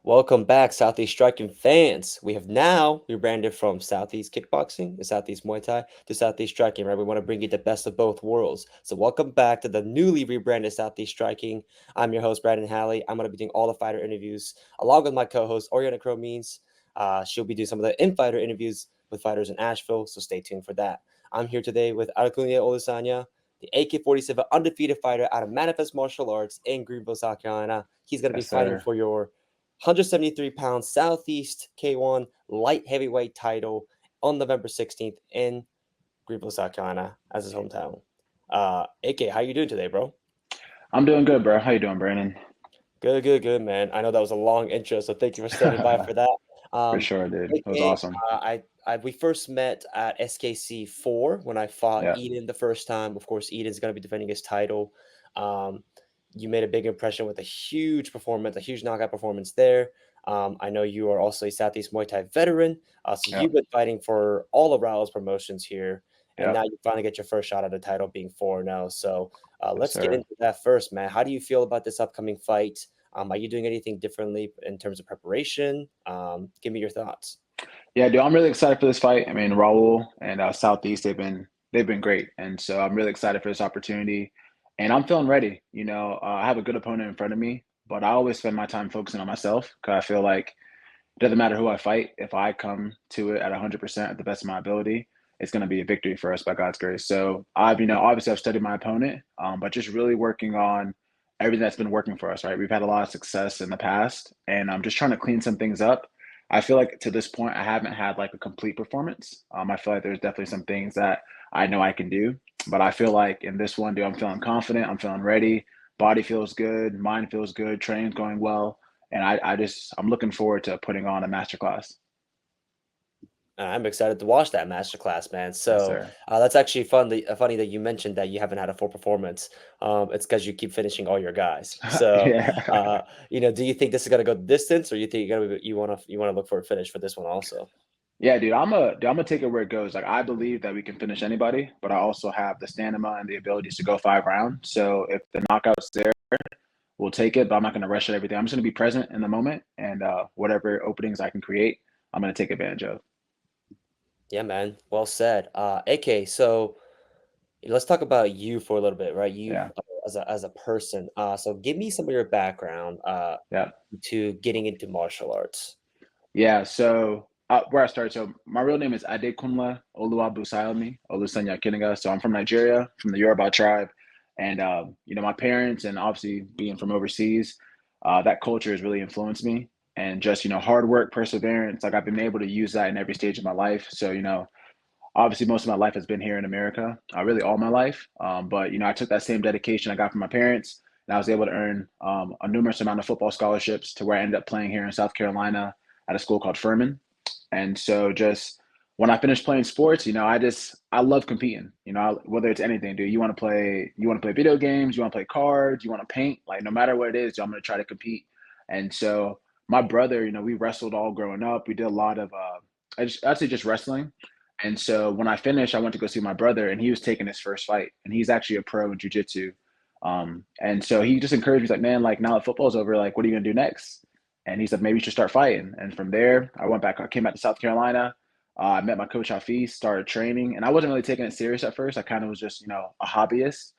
Welcome back, Southeast Striking fans. We have now rebranded from Southeast Kickboxing to Southeast Muay Thai to Southeast Striking, right? We want to bring you the best of both worlds. So, welcome back to the newly rebranded Southeast Striking. I'm your host, Brandon Halley. I'm going to be doing all the fighter interviews along with my co host, Oriana Crow Means. She'll be doing some of the in fighter interviews with fighters in Asheville, so stay tuned for that. I'm here today with Adekunle Olusanya, the AK-47 undefeated fighter out of Manifest Martial Arts in Greenville, South Carolina. He's going to be Yes, fighting sir. for your 173-pound Southeast K1 light heavyweight title on November 16th in Greenville, South Carolina, as his hometown. AK, how you doing today, bro? I'm doing good, bro. How you doing, Brandon? Good, good, good, man. I know that was a long intro, so thank you for standing by for that. For Um, sure, dude. It was AK, awesome. we first met at SKC 4 when I fought Yeah, Eden the first time. Of course, Eden's going to be defending his title. Um, you made a big impression with a huge performance, a huge knockout performance there. I know you are also a Southeast Muay Thai veteran, so yeah, you've been fighting for all of Raul's promotions here, and yeah. now you finally get your first shot at the title, being 4-0. So Yes, let's get sir. into that first, man. How do you feel about this upcoming fight? Are you doing anything differently in terms of preparation? Give me your thoughts. Yeah, dude. I'm really excited for this fight. I mean, Raul and Southeast, they've been great, and so I'm really excited for this opportunity. And I'm feeling ready. I have a good opponent in front of me, but I always spend my time focusing on myself because I feel like it doesn't matter who I fight. If I come to it at 100% at the best of my ability, it's going to be a victory for us by God's grace. So obviously I've studied my opponent, but just really working on everything that's been working for us, right? We've had a lot of success in the past, and I'm just trying to clean some things up. I feel like to this point, I haven't had like a complete performance. I feel like there's definitely some things that I know I can do, but I feel like in this one, dude, I'm feeling confident. I'm feeling ready. Body feels good. Mind feels good. Training's going well, and I'm looking forward to putting on a masterclass. I'm excited to watch that masterclass, man. Yes, So sir. that's actually funny that you mentioned that you haven't had a full performance. It's because you keep finishing all your guys. So, Yeah. do you think this is gonna go the distance, or you think you wanna look for a finish for this one also? Yeah, dude, I'm gonna take it where it goes. Like I believe that we can finish anybody, but I also have the stamina and the abilities to go 5 rounds. So if the knockout's there, we'll take it, but I'm not gonna rush at everything. I'm just gonna be present in the moment and whatever openings I can create, I'm gonna take advantage of. Yeah, man. Well said. AK, so let's talk about you for a little bit, right? You Yeah. as a person. So give me some of your background Yeah. to getting into martial arts. Yeah, so where I started, so my real name is Adekunle Olusanya Kiniga. So I'm from Nigeria, from the Yoruba tribe, and my parents and obviously being from overseas, that culture has really influenced me. And just hard work, perseverance. Like I've been able to use that in every stage of my life. So obviously most of my life has been here in America, really all my life. But I took that same dedication I got from my parents, and I was able to earn a numerous amount of football scholarships to where I ended up playing here in South Carolina at a school called Furman. And so just when I finished playing sports, I love competing. Whether it's anything, dude. You want to play video games, you want to play cards, you want to paint. Like no matter what it is, I'm gonna try to compete. And so my brother, we wrestled all growing up. We did a lot of I'd say just wrestling. And so when I finished, I went to go see my brother, and he was taking his first fight, and he's actually a pro in jujitsu. And so he just encouraged me, he's like, man, like now that football's over, like, what are you gonna do next? And he said, maybe you should start fighting. And from there, I came back to South Carolina. I met my coach Hafiz, started training, and I wasn't really taking it serious at first. I kind of was just, a hobbyist.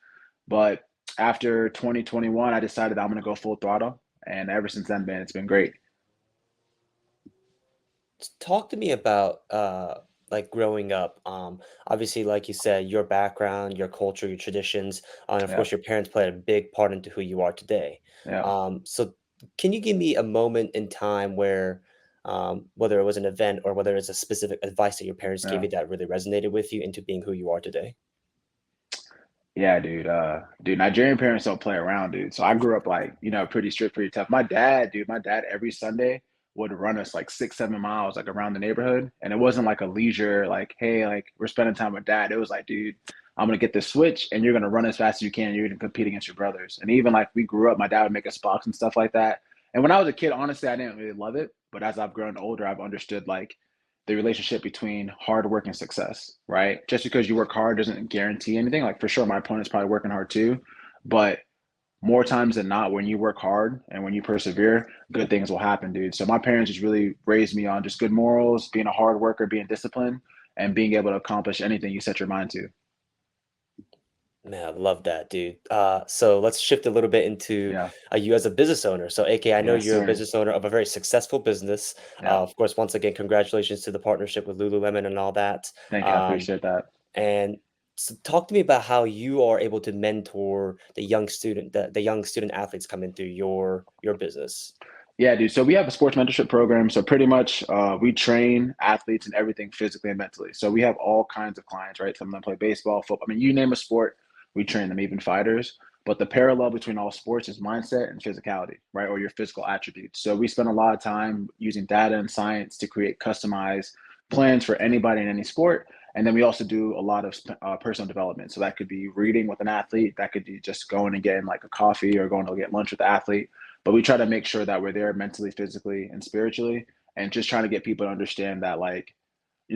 But after 2021, I decided I'm gonna go full throttle, and ever since then, man, it's been great. Talk to me about like growing up. Obviously, like you said, your background, your culture, your traditions, and of Yeah, course, your parents played a big part into who you are today. yeah, So can you give me a moment in time where, whether it was an event or whether it's a specific advice that your parents gave yeah. you that really resonated with you into being who you are today? Yeah, dude. Dude, Nigerian parents don't play around, dude. So I grew up like, pretty strict, pretty tough. My dad every Sunday would run us like 6, 7 miles like around the neighborhood. And it wasn't like a leisure, like, hey, like we're spending time with dad. It was like, dude, I'm gonna get this switch and you're gonna run as fast as you can and you're gonna compete against your brothers. And even like we grew up, my dad would make us box and stuff like that. And when I was a kid, honestly, I didn't really love it. But as I've grown older, I've understood like the relationship between hard work and success, right? Just because you work hard doesn't guarantee anything. Like for sure, my opponent's probably working hard too, but more times than not, when you work hard and when you persevere, good things will happen, dude. So my parents just really raised me on just good morals, being a hard worker, being disciplined, and being able to accomplish anything you set your mind to. Man, I love that, dude. So let's shift a little bit into Yeah. you as a business owner. So, AK, I know Yes, you're a sir. business owner of a very successful business. Yeah. Of course, once again, congratulations to the partnership with Lululemon and all that. Thank you. I Um, appreciate that. and so talk to me about how you are able to mentor the young student athletes coming through your business. Yeah, dude. So we have a sports mentorship program. So pretty much, we train athletes and everything physically and mentally. So we have all kinds of clients, right? Some of them play baseball, football. I mean, you name a sport, we train them, even fighters. But the parallel between all sports is mindset and physicality, right? Or your physical attributes. So we spend a lot of time using data and science to create customized plans for anybody in any sport. And then we also do a lot of personal development. So that could be reading with an athlete. That could be just going and getting like a coffee or going to get lunch with the athlete, but we try to make sure that we're there mentally, physically, and spiritually, and just trying to get people to understand that, like,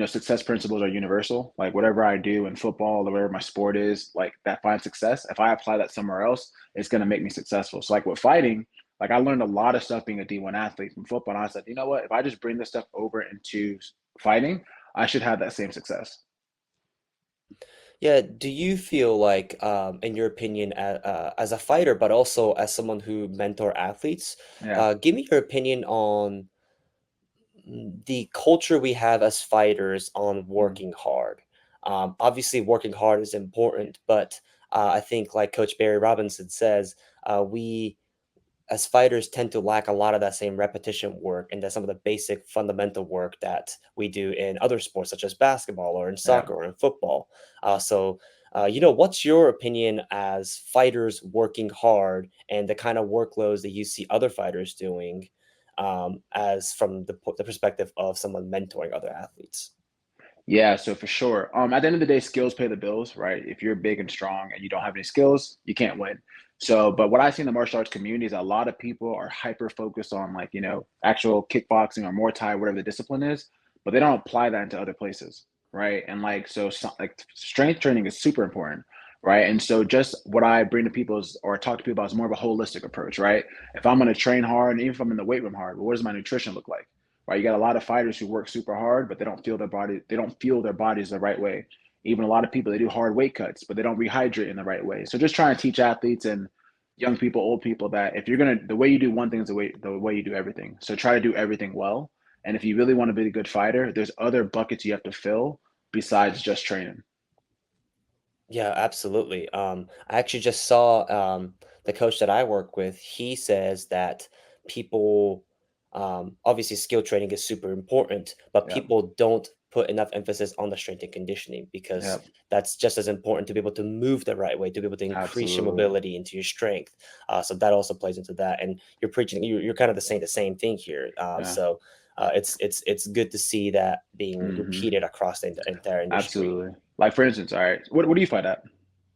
success principles are universal. Like whatever I do in football or whatever my sport is, like that finds success. If I apply that somewhere else, it's going to make me successful. So like with fighting, like I learned a lot of stuff being a D1 athlete from football. And I said, you know what? If I just bring this stuff over into fighting, I should have that same success. Yeah, do you feel like, in your opinion, as a fighter, but also as someone who mentor athletes, Yeah. give me your opinion on the culture we have as fighters on Mm. working hard. Obviously, working hard is important, but I think, like Coach Barry Robinson says, we as fighters tend to lack a lot of that same repetition work and that some of the basic fundamental work that we do in other sports such as basketball or in Yeah. soccer or in football. What's your opinion as fighters working hard and the kind of workloads that you see other fighters doing, as from the perspective of someone mentoring other athletes? Yeah, so for sure. At the end of the day, skills pay the bills, right? If you're big and strong and you don't have any skills, you can't win. So, but what I see in the martial arts community is a lot of people are hyper focused on, like, actual kickboxing or Muay Thai, whatever the discipline is, but they don't apply that into other places, right? And like, like strength training is super important, right? And so just what I bring to people is, or talk to people about, is more of a holistic approach, right? If I'm going to train hard, and even if I'm in the weight room hard, well, what does my nutrition look like? Right? You got a lot of fighters who work super hard, but they don't feel their body. They don't feel their bodies the right way. Even a lot of people, they do hard weight cuts, but they don't rehydrate in the right way. So just trying to teach athletes and young people, old people, that if you're gonna, the way you do one thing is the way you do everything. So try to do everything well. And if you really want to be a good fighter, there's other buckets you have to fill besides just training. Yeah, absolutely. I actually just saw the coach that I work with. He says that people, obviously, skill training is super important, but Yeah, people don't put enough emphasis on the strength and conditioning because yeah, that's just as important to be able to move the right way, to be able to increase your absolutely. mobility into your strength. So that also plays into that. And you're preaching, you're kind of saying the same thing here. Yeah. It's good to see that being Hmm. repeated across the entire industry. Absolutely. Like for instance, all right, what do you fight at? I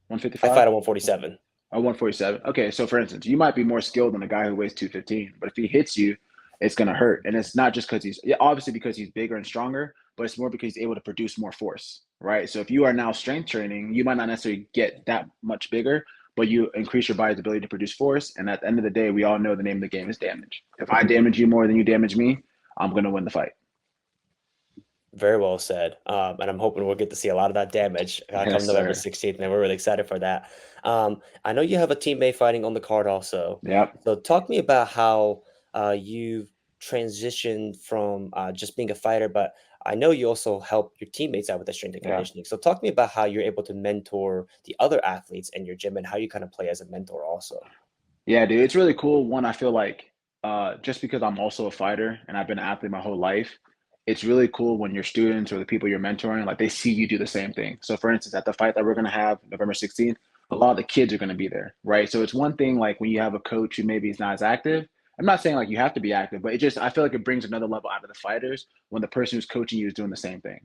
155? fight at 147. Oh, 147. Okay, so for instance, you might be more skilled than a guy who weighs 215, but if he hits you, it's going to hurt. And it's not just because yeah, obviously because he's bigger and stronger, but it's more because he's able to produce more force, right? So if you are now strength training, you might not necessarily get that much bigger, but you increase your body's ability to produce force. And at the end of the day, we all know the name of the game is damage. If I damage you more than you damage me, I'm going to win the fight. Very well said. And I'm hoping we'll get to see a lot of that damage come Yes, November sir. 16th, and we're really excited for that. I know you have a teammate fighting on the card also. Yep. So talk to me about how you've transitioned from just being a fighter, but I know you also help your teammates out with the strength and Yeah. conditioning. So talk to me about how you're able to mentor the other athletes in your gym and how you kind of play as a mentor also. Yeah, dude, it's really cool. One, I feel like just because I'm also a fighter and I've been an athlete my whole life, it's really cool when your students or the people you're mentoring, like they see you do the same thing. So, for instance, at the fight that we're gonna have November 16th, a lot of the kids are gonna be there, right? So it's one thing like when you have a coach who maybe is not as active. I'm not saying like you have to be active, but it just I feel like it brings another level out of the fighters when the person who's coaching you is doing the same thing,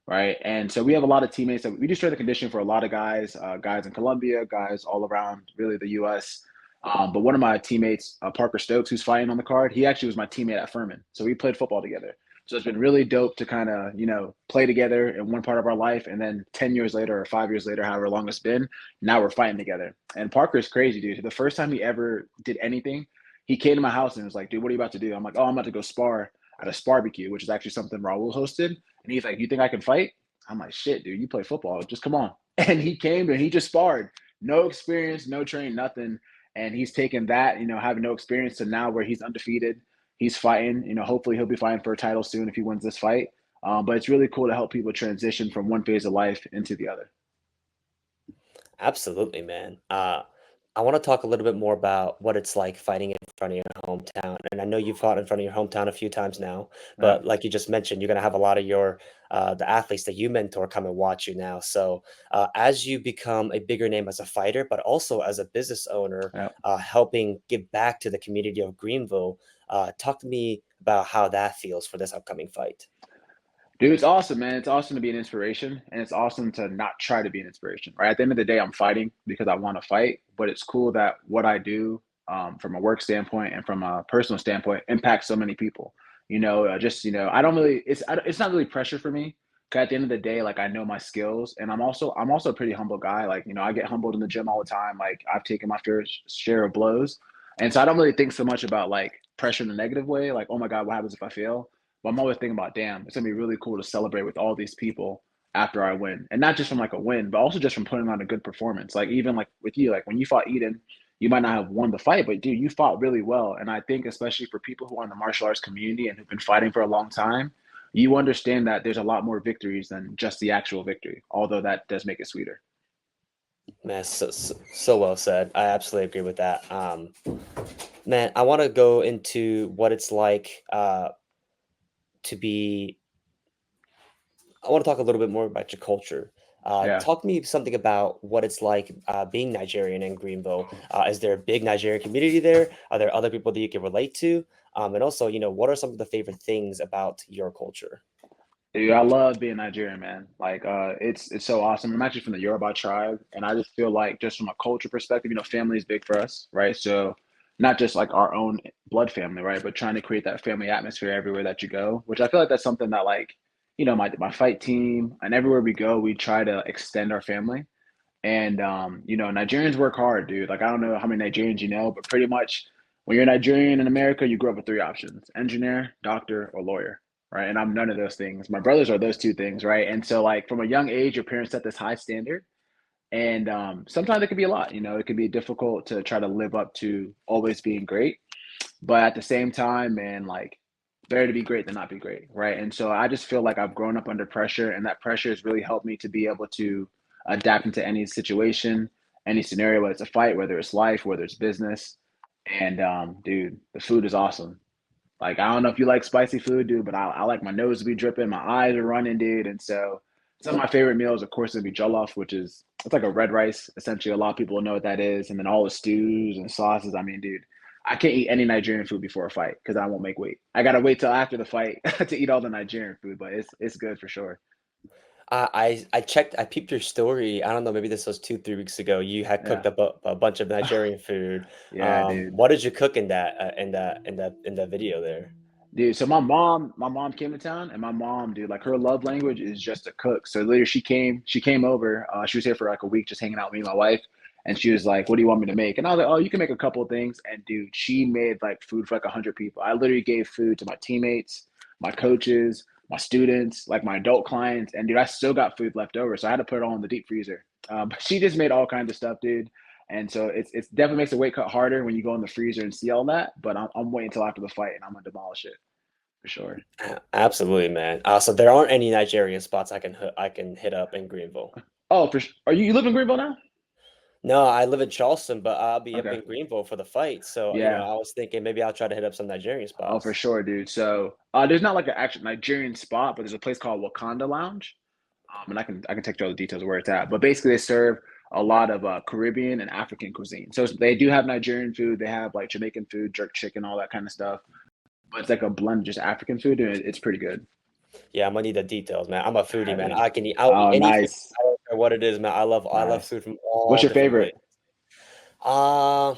right? And so we have a lot of teammates that we do strength and conditioning for a lot of guys, guys in Colombia, guys all around really the U.S. But one of my teammates, Parker Stokes, who's fighting on the card, he actually was my teammate at Furman, so we played football together. So it's been really dope to kind of, play together in one part of our life. And then 10 years later or 5 years later, however long it's been, now we're fighting together. And Parker's crazy, dude. The first time he ever did anything, he came to my house and was like, dude, what are you about to do? I'm like, oh, I'm about to go spar at a Sparbecue, which is actually something Raul hosted. And he's like, you think I can fight? I'm like, shit, dude, you play football. Just come on. And he came and he just sparred. No experience, no training, nothing. And he's taken that, having no experience to now where he's undefeated. He's fighting, hopefully he'll be fighting for a title soon if he wins this fight. But it's really cool to help people transition from one phase of life into the other. Absolutely, man. I want to talk a little bit more about what it's like fighting in front of your hometown. And I know you fought in front of your hometown a few times now, Yeah. but like you just mentioned, you're going to have a lot of your the athletes that you mentor come and watch you now. So as you become a bigger name as a fighter, but also as a business owner, Yeah. helping give back to the community of Greenville, talk to me about how that feels for this upcoming fight. Dude, it's awesome, man. It's awesome to be an inspiration, and it's awesome to not try to be an inspiration, right? At the end of the day, I'm fighting because I want to fight, but it's cool that what I do, from a work standpoint and from a personal standpoint, impacts so many people. I don't really, it's not really pressure for me. 'Cause at the end of the day, like I know my skills, and I'm also a pretty humble guy. Like, I get humbled in the gym all the time. Like I've taken my fair share of blows, and so I don't really think so much about like pressure in a negative way. Like, oh my God, what happens if I fail? But I'm always thinking about, damn, it's gonna be really cool to celebrate with all these people after I win, and not just from like a win, but also just from putting on a good performance. Like even like with you, like when you fought Eden, you might not have won the fight, but dude, you fought really well. And I think especially for people who are in the martial arts community and who've been fighting for a long time, you understand that there's a lot more victories than just the actual victory. Although that does make it sweeter. Man, so well said. I absolutely agree with that. Man, I want to go into what it's like to be. I want to talk a little bit more about your culture. Yeah. Talk to me something about what it's like being Nigerian in Greenville. Is there a big Nigerian community there? Are there other people that you can relate to? And also, what are some of the favorite things about your culture? Dude, I love being Nigerian, man. Like, it's so awesome. I'm actually from the Yoruba tribe, and I just feel like, just from a culture perspective, family is big for us, right? So, not just like our own blood family, right? But trying to create that family atmosphere everywhere that you go, which I feel like that's something that, like, my fight team and everywhere we go, we try to extend our family. And Nigerians work hard, dude. Like I don't know how many Nigerians you know, but pretty much when you're Nigerian in America, you grow up with three options: engineer, doctor, or lawyer. Right. And I'm none of those things. My brothers are those two things, right? And so like from a young age, your parents set this high standard. And sometimes it can be a lot, it can be difficult to try to live up to always being great. But at the same time, man, like better to be great than not be great, right? And so I just feel like I've grown up under pressure, and that pressure has really helped me to be able to adapt into any situation, any scenario, whether it's a fight, whether it's life, whether it's business. And dude, the food is awesome. Like I don't know if you like spicy food, dude, but I like my nose to be dripping, my eyes are running, dude. And so some of my favorite meals, of course, would be jollof, which is it's like a red rice. Essentially, a lot of people know what that is, and then all the stews and sauces. I mean, dude, I can't eat any Nigerian food before a fight because I won't make weight. I gotta wait till after the fight to eat all the Nigerian food, but it's good for sure. I checked. I peeped your story. I don't know. Maybe this was 2 3 weeks ago. You had Yeah, cooked up a bunch of Nigerian food. yeah, dude. What did you cook in that in that video there? Dude, so my mom came to town, and my mom, dude, like her love language is just to cook. So later she came over. She was here for like a week, just hanging out with me and my wife, and she was like, "What do you want me to make?" And I was like, "Oh, you can make a couple of things." And dude, she made like food for like 100 people. I literally gave food to my teammates, my coaches, my students, like my adult clients, and dude, I still got food left over, so I had to put it all in the deep freezer. But she just made all kinds of stuff, dude. And so it's definitely makes the weight cut harder when you go in the freezer and see all that. But I'm waiting until after the fight, and I'm gonna demolish it for sure. Absolutely, man. So there aren't any Nigerian spots I can hit up in Greenville. Oh, for sure. Are you live in Greenville now? No, I live in Charleston, but I'll be up Okay. in Greenville for the fight. So Yeah. I was thinking maybe I'll try to hit up some Nigerian Oh, for spots. sure, dude. So there's not like an actual Nigerian spot, but there's a place called Wakanda Lounge. And I can take you all the details of where it's at. But basically, they serve a lot of Caribbean and African cuisine. So they do have Nigerian food. They have like Jamaican food, jerk chicken, all that kind of stuff. But it's like a blend of just African food, and it's pretty good. Yeah, I'm gonna need the details, man. I'm a foodie, Yeah, man. dude. I'll eat Oh, anything. nice, I don't care what it is, man. I love nice. food from What's all your different favorite? places. Uh,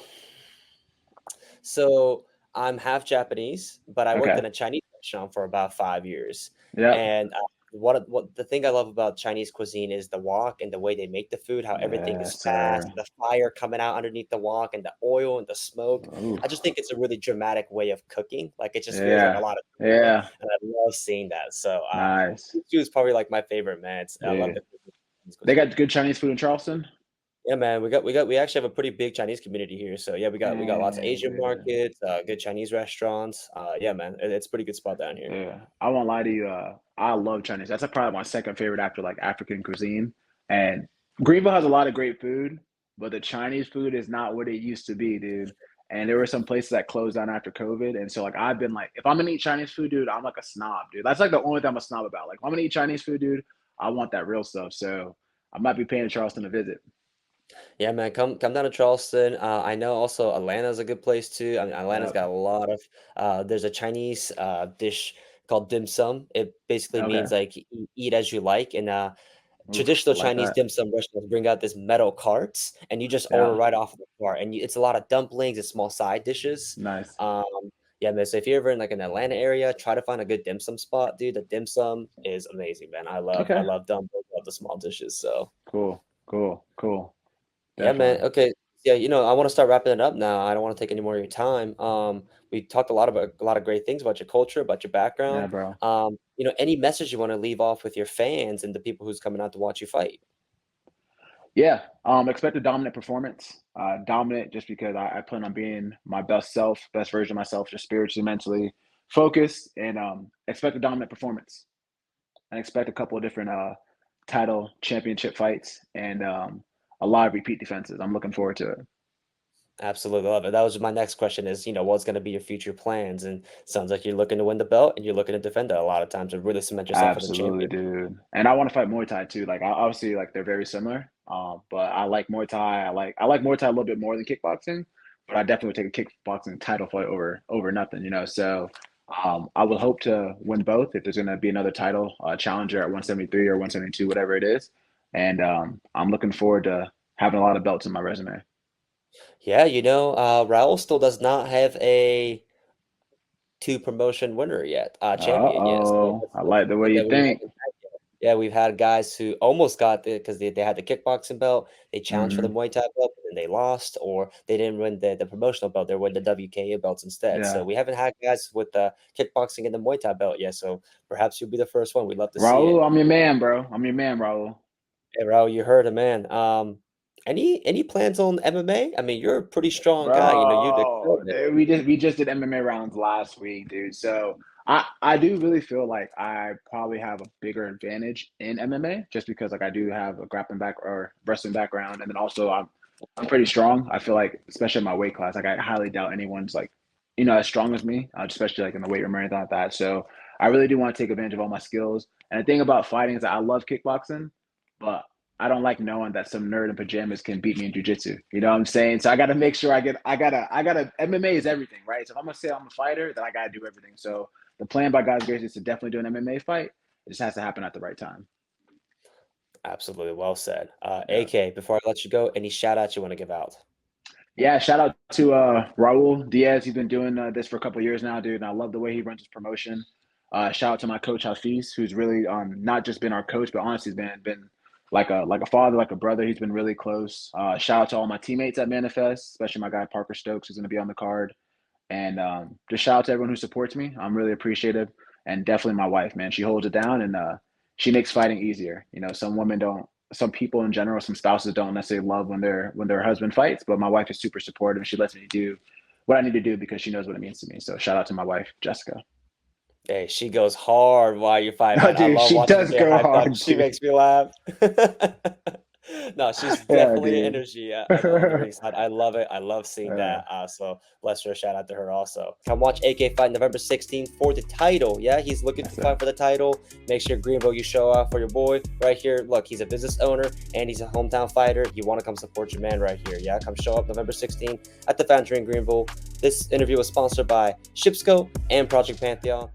so I'm half Japanese, but I worked Okay. in a Chinese restaurant for about 5 years, Yep. and what the thing I love about Chinese cuisine is the wok and the way they make the food, how everything is Yes, fast, sir. the fire coming out underneath the wok, and the oil and the smoke. Ooh. I just think it's a really dramatic way of cooking. Like it just feels like a Yeah. lot of drama, Yeah. and I love seeing that. So, Nice. Choo is probably like my favorite, man. I love Yeah. the Chinese They cuisine. got good Chinese food in Charleston? Yeah, man, we actually have a pretty big Chinese community here. So yeah, we got lots of Dang, Asian dude. markets, good Chinese restaurants. Yeah, man, it's a pretty good spot down here. Yeah, I won't lie to you. I love Chinese. That's probably my second favorite after like African cuisine. And Greenville has a lot of great food, but the Chinese food is not what it used to be, dude. And there were some places that closed down after COVID. And so like I've been like, if I'm gonna eat Chinese food, dude, I'm like a snob, dude. That's like the only thing I'm a snob about. Like if I'm gonna eat Chinese food, dude, I want that real stuff. So I might be paying Charleston a visit. Yeah, man, come down to Charleston. I know also Atlanta's a good place too. I mean, Atlanta's Yep. got a lot of there's a Chinese dish called dim sum. It basically Okay. means like eat as you like. And Oof, I traditional like Chinese that. dim sum restaurants bring out this metal carts, and you just order Yeah. right off of the cart. And it's a lot of dumplings and small side dishes. Nice. Um, yeah, man. So if you're ever in like an Atlanta area, try to find a good dim sum spot, dude. The dim sum is amazing, man. I Okay. love dumplings, love the small dishes. So. Cool. Cool. Cool. Yeah, man. Definitely. Okay. Yeah, I want to start wrapping it up now. I don't want to take any more of your time. We talked a lot of great things about your culture, about your Yeah, background. bro. Any message you want to leave off with your fans and the people who's coming out to watch you fight? Yeah, expect a dominant performance. Dominant just because I plan on being my best self, best version of myself, just spiritually, mentally focused, and expect a dominant performance. And expect a couple of different title championship fights and a lot of repeat defenses. I'm looking forward to it. Absolutely love it. That was my next question is, what's going to be your future plans? And sounds like you're looking to win the belt and you're looking to defend it a lot of times and really cement yourself as a Absolutely, champion. dude. And I want to fight Muay Thai too. Like obviously, like they're very similar. But I like Muay Thai. I like Muay Thai a little bit more than kickboxing. But I definitely would take a kickboxing title fight over nothing. So I would hope to win both. If there's going to be another title challenger at 173 or 172, whatever it is. And I'm looking forward to having a lot of belts in my resume. Yeah, Raul still does not have a two promotion winner yet, champion yet. So Uh-oh. I like the way yeah, you we think. haven't Yeah, we've had guys who almost got it because they had the kickboxing belt, they challenged for the Hmm. Muay Thai belt, and they lost, or they didn't win the promotional belt, they won the WKA belts instead. So Yeah. we haven't had guys with the kickboxing and the Muay Thai belt yet. So perhaps you'll be the first one. We'd love to see Raul, it. I'm your man, bro. I'm your man, Raul. Hey, Raul, you heard it, man. Any plans on MMA? I mean, you're a pretty strong guy. You'd excel Bro, there. we just did MMA rounds last week, dude. So I do really feel like I probably have a bigger advantage in MMA just because like I do have a grappling back or wrestling background, and then also I'm pretty strong. I feel like especially in my weight class, like I highly doubt anyone's like as strong as me, especially like in the weight room or anything like that. So I really do want to take advantage of all my skills. And the thing about fighting is that I love kickboxing, but I don't like knowing that some nerd in pajamas can beat me in jujitsu. You know what I'm saying? So I got to make sure I gotta. MMA is everything, right? So if I'm gonna say I'm a fighter, then I gotta do everything. So the plan by God's grace is to definitely do an MMA fight. It just has to happen at the right time. Absolutely, well said. Yeah. AK, before I let you go, any shout outs you want to give out? Yeah, shout out to Raul Diaz. He's been doing this for a couple of years now, dude. And I love the way he runs his promotion. Shout out to my coach Hafiz, who's really not just been our coach, but honestly, he's been like a father, like a brother. He's been really close. Shout out to all my teammates at Manifest, especially my guy Parker Stokes, who's going to be on the card. And just shout out to everyone who supports me. I'm really appreciative, and definitely my wife, man. She holds it down, and she makes fighting easier. Some women don't. Some people in general, some spouses don't necessarily love when their husband fights, but my wife is super supportive. She lets me do what I need to do because she knows what it means to me. So shout out to my wife, Jessica. Hey, she goes hard while you fight, Oh, man. I dude, love she watching her does get go hyped up. hard, She dude. makes me laugh. No, she's Yeah, definitely an dude. energy on the ring side. I love it. I love seeing Yeah, that. So bless her. Shout out to her also. Come watch AK fight November 16th for the title. Yeah, he's looking to that's it. fight for the title. Make sure Greenville you show out for your boy right here. Look, he's a business owner and he's a hometown fighter. You want to come support your man right here. Yeah, come show up November 16th at the Foundry in Greenville. This interview was sponsored by Shipsco and Project Pantheon.